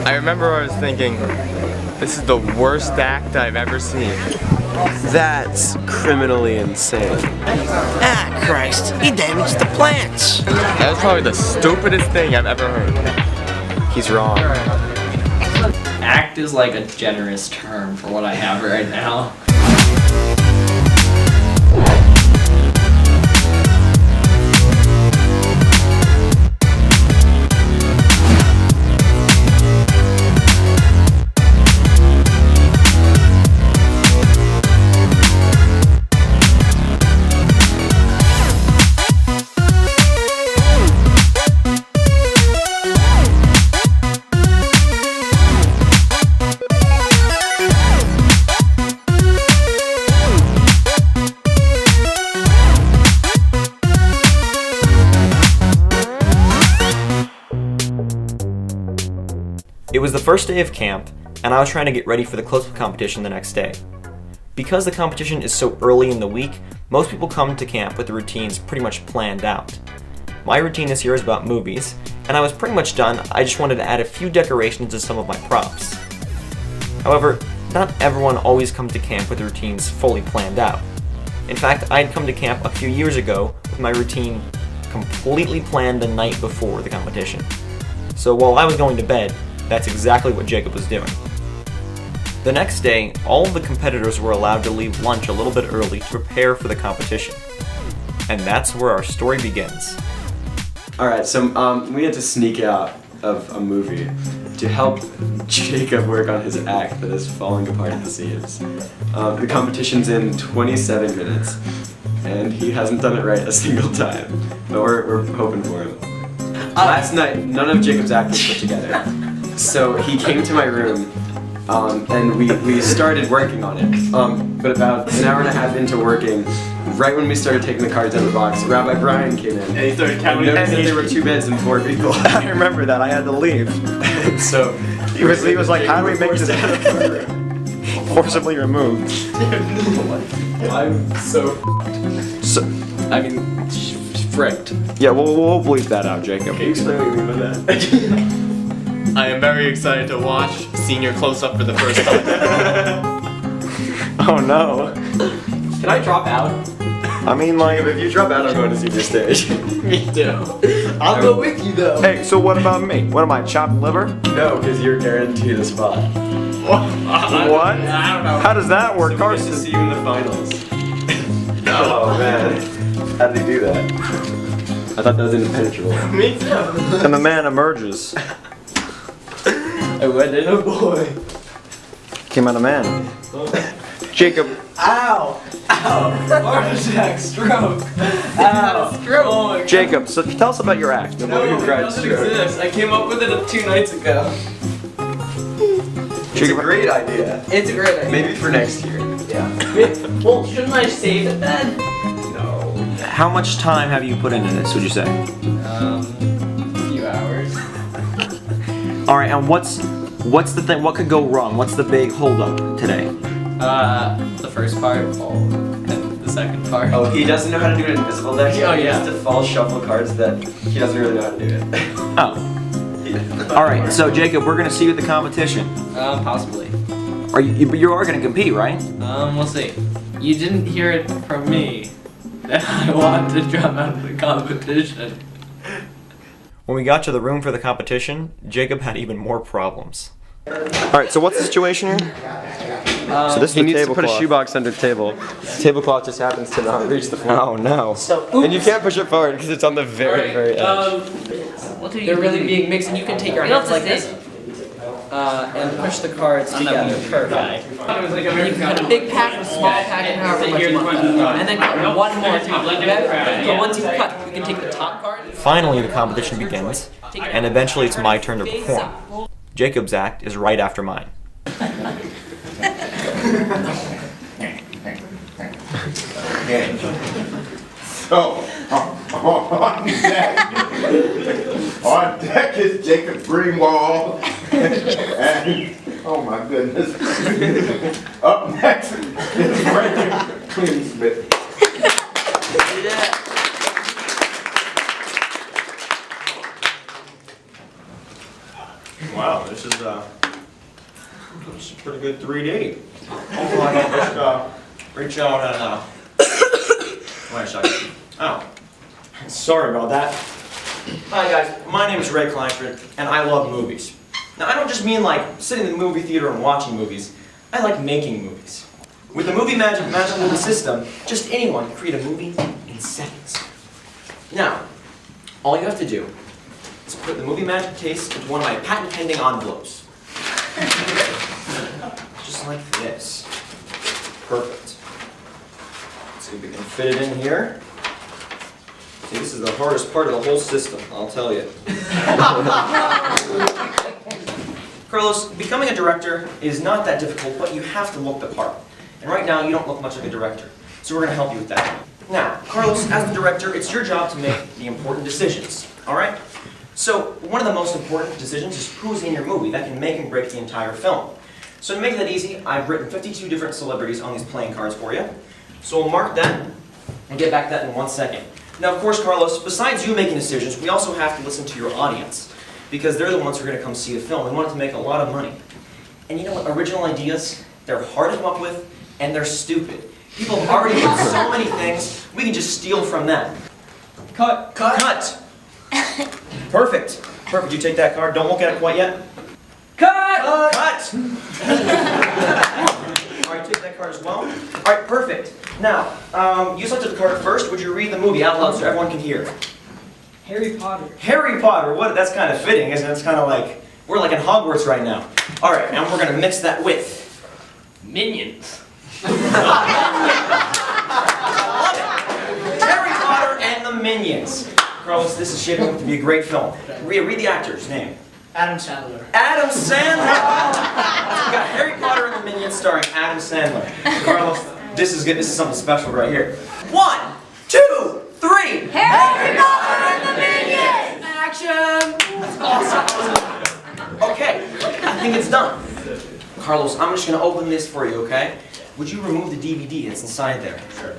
I remember I was thinking, this is the worst act I've ever seen. That's criminally insane. Ah, Christ, he damaged the plants. That was probably the stupidest thing I've ever heard. He's wrong. Act is like a generous term for what I have right now. It was the first day of camp, and I was trying to get ready for the close-up competition the next day. Because the competition is so early in the week, most people come to camp with the routines pretty much planned out. My routine this year is about movies, and I was pretty much done. I just wanted to add a few decorations to some of my props. However, not everyone always comes to camp with routines fully planned out. In fact, I had come to camp a few years ago with my routine completely planned the night before the competition. So while I was going to bed, that's exactly what Jacob was doing. The next day, all of the competitors were allowed to leave lunch a little bit early to prepare for the competition. And that's where our story begins. Alright, so we had to sneak out of a movie to help Jacob work on his act that is falling apart at the seams. The competition's in 27 minutes, and he hasn't done it right a single time, but we're hoping for him. Last night, none of Jacob's act was put together. So he came to my room, and we started working on it. But about an hour and a half into working, right when we started taking the cards out of the box, Rabbi Brian came in. And he started counting. Noticed that there were 2 beds and 4 people. I remember that, I had to leave. So He was like, how do we make this forcibly removed? I'm so I mean, fricked. Yeah, we'll bleep that out, Jacob. Can you explain what you mean by that? I am very excited to watch Senior Close-Up for the first time. Oh no. Can I drop out? I mean, like... If you drop out, I'm going to see your stage. Me too. I'll go with you though. Hey, so what about me? What am I, chopped liver? No, because you're guaranteed a spot. What? I don't know. How does that work, So we get Carson? to see you in the finals. Oh man, how'd they do that? I thought that was impenetrable. Me too. And the man emerges. I went in a boy. Came out a man. Jacob. Ow! Ow! Heart attack, stroke. Ow! Stroke. Oh my God. Jacob, so tell us about your act. No, it doesn't exist. I came up with it 2 nights ago. It's a great idea. It's a great idea. Maybe for next year. Yeah. Well, shouldn't I save it then? No. How much time have you put into this, would you say? A few hours. Alright, and what's the thing, what could go wrong? What's the big holdup today? The first part, and the second part. Oh, he doesn't know how to do an invisible deck. Oh, He yeah. has to false shuffle cards that he doesn't really know how to do it. Oh. Alright, so Jacob, we're gonna see you at the competition. Possibly. You are gonna compete, right? We'll see. You didn't hear it from me that I want to drop out of the competition. When we got to the room for the competition, Jacob had even more problems. Alright, so what's the situation here? So this is He the needs to put a tablecloth. shoebox under the table. The tablecloth just happens to not reach the floor. Oh no. And you can't push it forward because it's on the very, very edge. They're really being mixed, and you can take your hands like this, and push the cards together. Perfect. You can cut a big pack, a small pack, and however much you want. And then cut one more time. Okay? So once you cut, you can take the top card. Finally, the competition begins, and eventually it's my turn to perform. Jacob's act is right after mine. So, on deck is Jacob Greenwald, and oh my goodness, up next is Brendan Cleansmith. Wow. Wow, this is a pretty good 3D. Hopefully I don't just reach out and wait a second. Oh, sorry about that. Hi guys, my name is Ray Kleinschmidt, and I love movies. Now I don't just mean like sitting in the movie theater and watching movies. I like making movies. With the Movie Magic Movie System, just anyone can create a movie in seconds. Now, all you have to do is put the Movie Magic case into one of my patent-pending envelopes. Just like this. Perfect. Let's see if we can fit it in here. See, this is the hardest part of the whole system, I'll tell you. Carlos, becoming a director is not that difficult, but you have to look the part. And right now, you don't look much like a director. So we're going to help you with that. Now, Carlos, as the director, it's your job to make the important decisions. Alright? So, one of the most important decisions is who's in your movie. That can make and break the entire film. So to make that easy, I've written 52 different celebrities on these playing cards for you. So we'll mark that and get back to that in 1 second. Now, of course, Carlos, besides you making decisions, we also have to listen to your audience. Because they're the ones who are going to come see the film. We want it to make a lot of money. And you know what? Original ideas, they're hard to come up with, and they're stupid. People have already done so many things, we can just steal from them. Cut. Cut. Cut. Perfect. Perfect. You take that card. Don't look at it quite yet. Cut. Cut. All right, take that card as well. All right, perfect. Now, you selected the card first. Would you read the movie out loud so everyone can hear? Harry Potter. Harry Potter. What? That's kind of fitting, isn't it? It's kind of like we're like in Hogwarts right now. All right, and we're gonna mix that with Minions. I love it. Harry Potter and the Minions. Carlos, this is shaping up to be a great film. Read the actor's name. Adam Sandler. Adam Sandler. We got Harry Potter and the Minions starring Adam Sandler. Carlos, this is good. This is something special right here. 1, 2, 3. Harry Potter and the Minions! Action! That's awesome. Okay, I think it's done. Carlos, I'm just going to open this for you, okay? Would you remove the DVD that's inside there? Sure.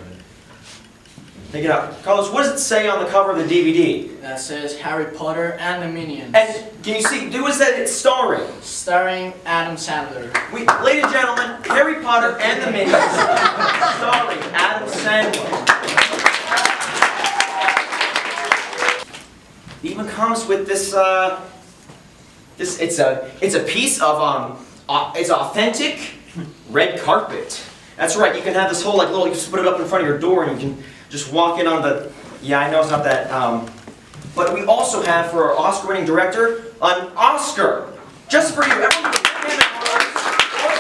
Take it out. Carlos, what does it say on the cover of the DVD? That says Harry Potter and the Minions. And can you see, who is that it's starring? Starring Adam Sandler. Ladies and gentlemen, Harry Potter and the Minions, starring Adam Sandler. It even comes with this, it's a piece of, it's authentic red carpet. That's right, you can have this whole, like, little, you just put it up in front of your door and you can just walk in on the, yeah, I know it's not that, but we also have, for our Oscar-winning director, an Oscar, just for you. Everyone give a big hand of applause.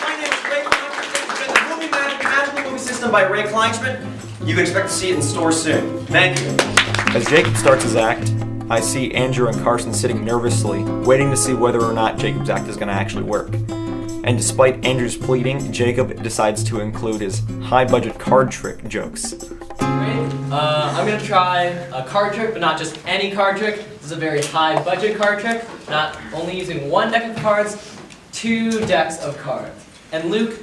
My name is Ray Kleinschmidt. The Movie Magic Movie System by Ray Kleinschmidt. You can expect to see it in stores soon. Thank you. As Jacob starts his act, I see Andrew and Carson sitting nervously, waiting to see whether or not Jacob's act is going to actually work. And despite Andrew's pleading, Jacob decides to include his high-budget card trick jokes. I'm going to try a card trick, but not just any card trick. This is a very high-budget card trick, not only using one deck of cards, 2 decks of cards. And Luke,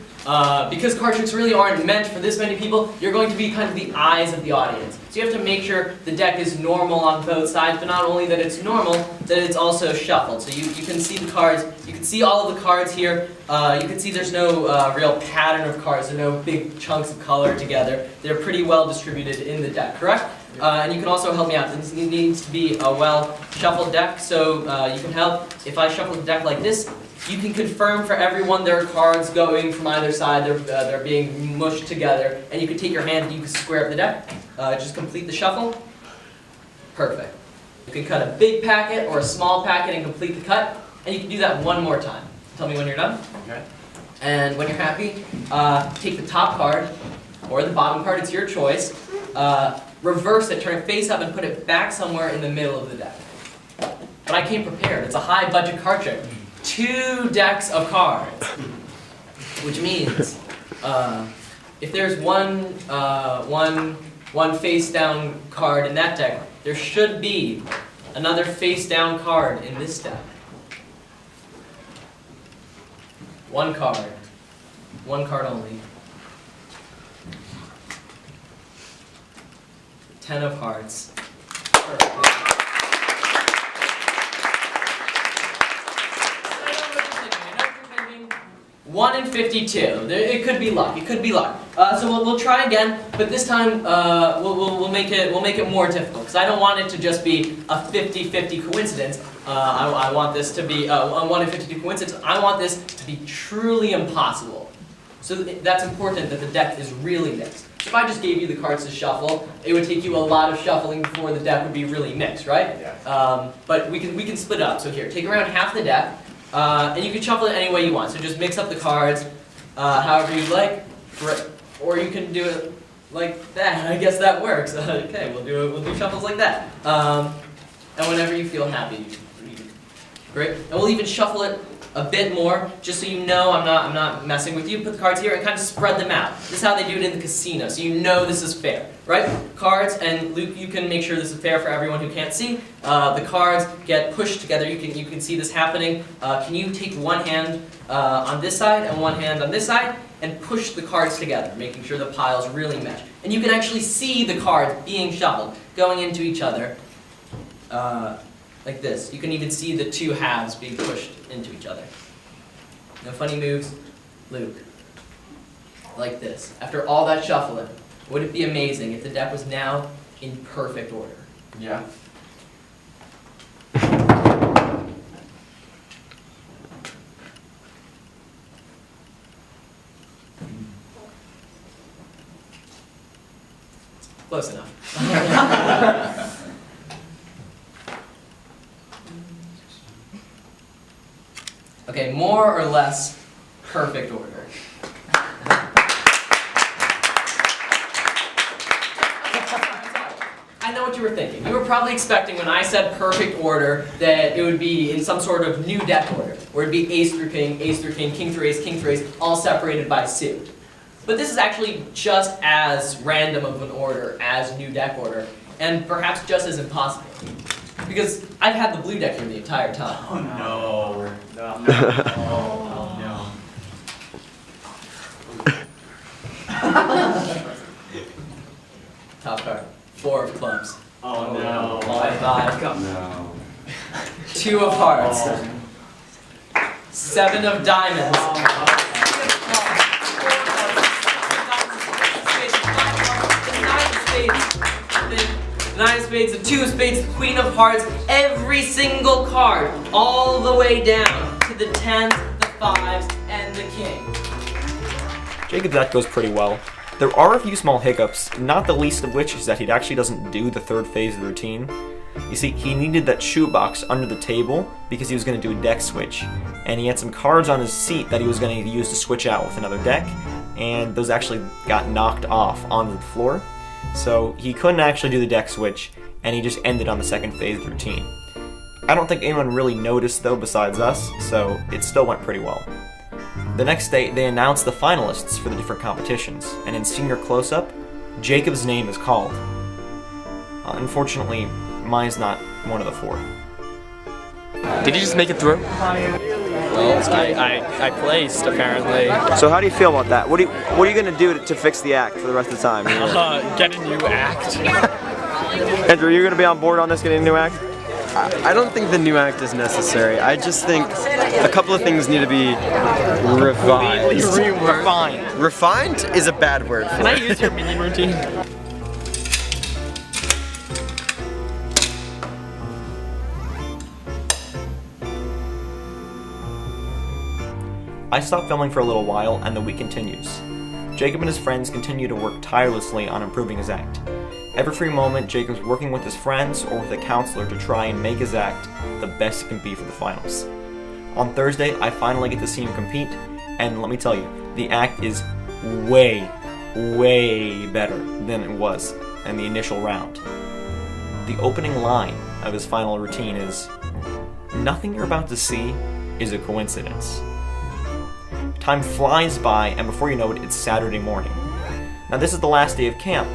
because card tricks really aren't meant for this many people, you're going to be kind of the eyes of the audience. So you have to make sure the deck is normal on both sides, but not only that it's normal, that it's also shuffled. So you can see the cards, you can see all of the cards here. You can see there's no real pattern of cards, there are no big chunks of color together. They're pretty well distributed in the deck, correct? And you can also help me out. This needs to be a well shuffled deck, so you can help. If I shuffle the deck like this, you can confirm for everyone there are cards going from either side, they're being mushed together, and you can take your hand and you can square up the deck. Just complete the shuffle. Perfect. You can cut a big packet or a small packet and complete the cut, and you can do that one more time. Tell me when you're done. Okay. And when you're happy, take the top card or the bottom card, it's your choice. Reverse it, turn it face up, and put it back somewhere in the middle of the deck. But I came prepared. It's a high budget card trick. 2 decks of cards, which means if there's one face down card in that deck, there should be another face down card in this deck. 1 card, 1 card only. 10 of hearts. Perfect. 1 in 52. It could be luck. It could be luck. So we'll try again, but this time we'll make it more difficult because I don't want it to just be a 50-50 coincidence. I want this to be a 1 in 52 coincidence. I want this to be truly impossible. So that's important that the deck is really mixed. If I just gave you the cards to shuffle, it would take you a lot of shuffling before the deck would be really mixed, right? Yeah. But we can split it up. So here, take around half the deck, and you can shuffle it any way you want. So just mix up the cards however you like, or you can do it like that. I guess that works. Okay, we'll do shuffles like that. And whenever you feel happy, great. And we'll even shuffle it a bit more, just so you know I'm not messing with you. Put the cards here and kind of spread them out. This is how they do it in the casino, so you know this is fair, right? Cards, and Luke, you can make sure this is fair for everyone who can't see. The cards get pushed together. You can see this happening. Can you take one hand on this side and one hand on this side and push the cards together, making sure the piles really mesh. And you can actually see the cards being shuffled, going into each other. Like this. You can even see the two halves being pushed into each other. No funny moves, Luke. Like this. After all that shuffling, would it be amazing if the deck was now in perfect order? Yeah. Close enough. Okay, more or less perfect order. I know what you were thinking. You were probably expecting when I said perfect order that it would be in some sort of new deck order, where it'd be ace through king, king through ace, all separated by suit. But this is actually just as random of an order as new deck order, and perhaps just as impossible. Because I've had the blue deck here the entire time. Oh no. Top card. 4 of clubs. Oh no. 5. No. 2 of hearts. 7 of diamonds. 9 of spades, the 2 of spades, the queen of hearts, every single card, all the way down to the 10s, the 5s, and the king. Jacob's deck goes pretty well. There are a few small hiccups, not the least of which is that he actually doesn't do the third phase of the routine. You see, he needed that shoebox under the table because he was going to do a deck switch, and he had some cards on his seat that he was going to use to switch out with another deck, and those actually got knocked off onto the floor. So he couldn't actually do the deck switch, and he just ended on the second phase of the routine. I don't think anyone really noticed though besides us, so it still went pretty well. The next day, they announced the finalists for the different competitions, and in senior close-up, Jacob's name is called. Unfortunately, mine's not one of the 4. Did you just make it through? Well, I placed, apparently. So how do you feel about that? What are you going to do to fix the act for the rest of the time? Get a new act. Andrew, you're going to be on board on this, getting a new act? I don't think the new act is necessary. I just think a couple of things need to be revised. Refined. Refined is a bad word for Can I it. use your mini routine? I stopped filming for a little while, and the week continues. Jacob and his friends continue to work tirelessly on improving his act. Every free moment, Jacob's working with his friends or with a counselor to try and make his act the best it can be for the finals. On Thursday, I finally get to see him compete, and let me tell you, the act is way, way better than it was in the initial round. The opening line of his final routine is, "Nothing you're about to see is a coincidence." Time flies by, and before you know it, it's Saturday morning. Now this is the last day of camp,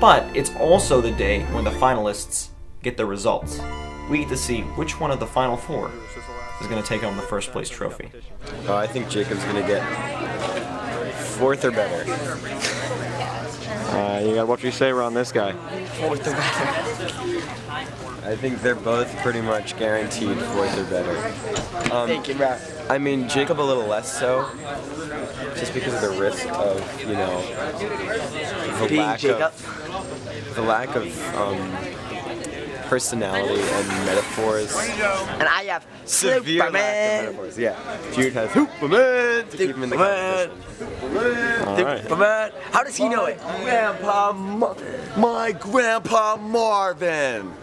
but it's also the day when the finalists get their results. We get to see which one of the final 4 is going to take home the first place trophy. I think Jacob's gonna get 4th or better. You gotta watch what you say around this guy. 4th or better. I think they're both pretty much guaranteed fourth or better. Thank you, bro. I mean, Jacob a little less so, just because of the risk of, you know, the lack of personality and metaphors. And I have Severe lack of Superman. metaphors. Yeah, Jude has Superman to keep him in the competition. Superman. How does he know it? My grandpa Marvin.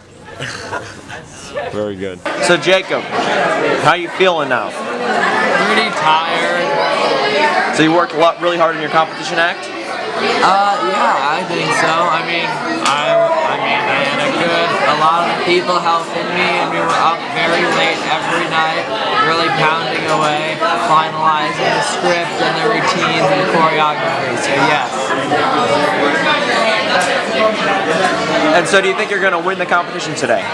Very good. So Jacob, how you feeling now? Pretty tired. So you worked really hard in your competition act? Yeah, I think so. I mean, I had a lot of people helping me, and we were up very late every night, really pounding away, finalizing the script and the routines and the choreography. So yes. And so do you think you're going to win the competition today?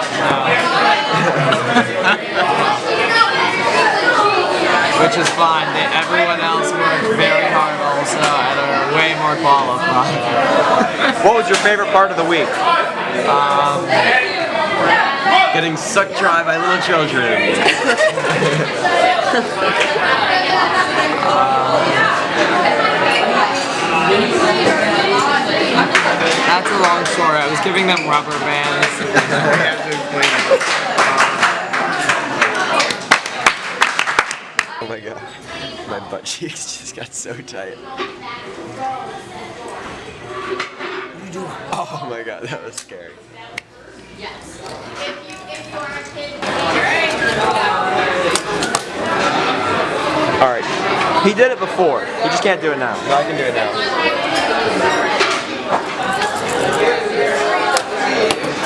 Which is fine. Everyone else worked very hard also and are way more qualified. What was your favorite part of the week? Getting sucked dry by little children. That's a long story. I was giving them rubber bands. Oh my god, my butt cheeks just got so tight. Oh my god, that was scary. Yes. Alright. He did it before. He just can't do it now. No, I can do it now.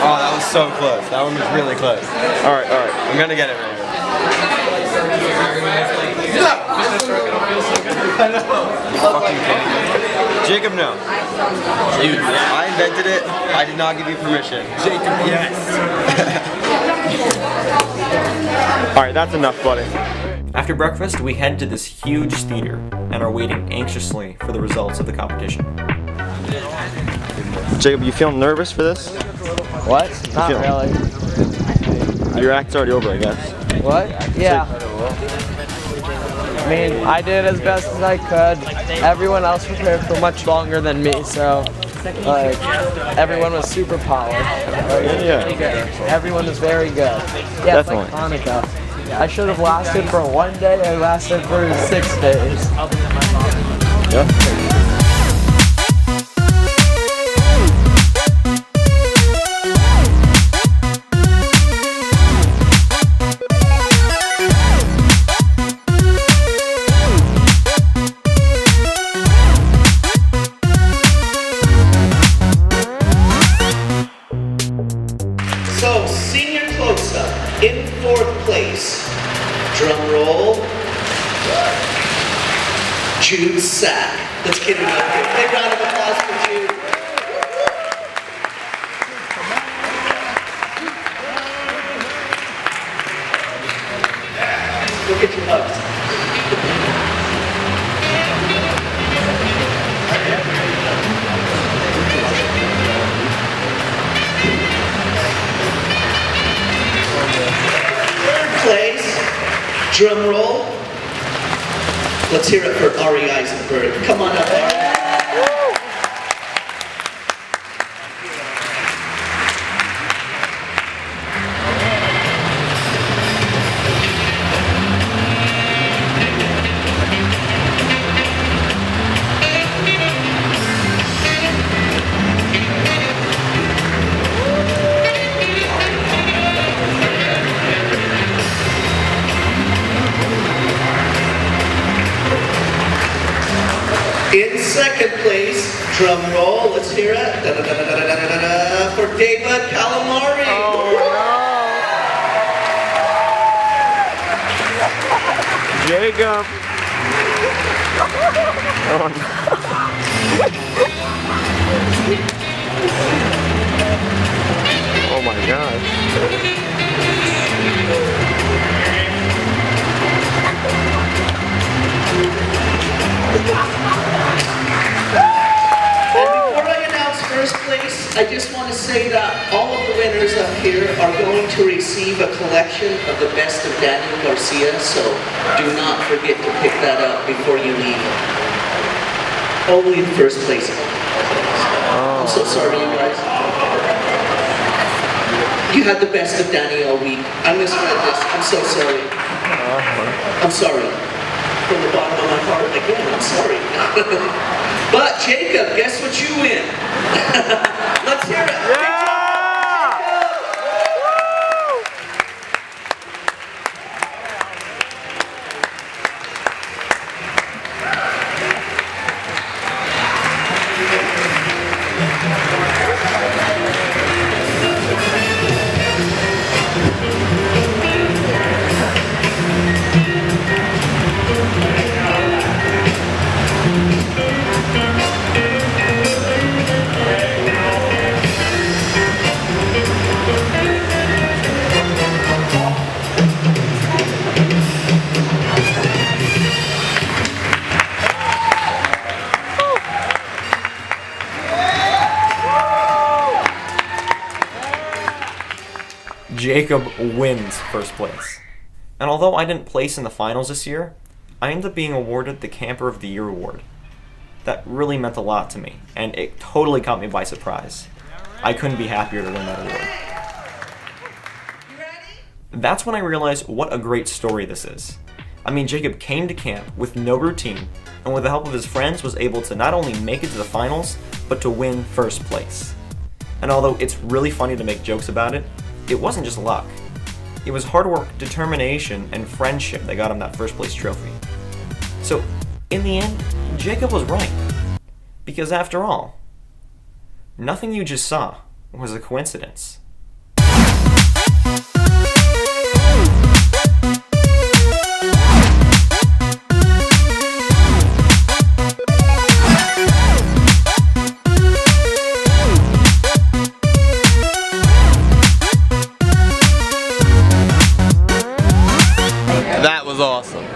Oh, that was so close. That one was really close. Alright. I'm gonna get it right now. Fucking kidding me. Jacob, no. Dude, I invented it. I did not give you permission. Jacob, yes. Alright, that's enough, buddy. After breakfast, we head to this huge theater and are waiting anxiously for the results of the competition. Jacob, you feeling nervous for this? What? Not really. Your act's already over, I guess. What? Yeah. I mean, I did as best as I could. Everyone else prepared for much longer than me, so like everyone was super polished. Yeah. Everyone was very good. Yeah, Definitely. it's like Hanukkah. I should have lasted for 1 day. I lasted for 6 days. Yep. So, senior close-up in 4th place. Drum roll. Jude Sack. Let's get him up here. Big round of applause for Jude. Go get your hugs. Place, drum roll. Let's hear it for Ari Eisenberg. Come on up, Ari. In 2nd place, drum roll, let's hear it, for David Calamari. Oh no! Jacob! Oh no. Oh my gosh. And before I announce 1st place, I just want to say that all of the winners up here are going to receive a collection of the best of Daniel Garcia, so do not forget to pick that up before you leave. Only in first place. I'm so sorry, you guys. You had the best of Danny all week. I misread this. I'm so sorry. I'm sorry. From the bottom of my heart, again, I'm sorry. But Jacob, guess what you win? Let's hear it. Yeah! Jacob wins first place. And although I didn't place in the finals this year, I ended up being awarded the Camper of the Year award. That really meant a lot to me, and it totally caught me by surprise. I couldn't be happier to win that award. That's when I realized what a great story this is. I mean, Jacob came to camp with no routine, and with the help of his friends was able to not only make it to the finals, but to win first place. And although it's really funny to make jokes about it, it wasn't just luck. It was hard work, determination, and friendship that got him that first place trophy. So, in the end, Jacob was right. Because after all, nothing you just saw was a coincidence. That was awesome.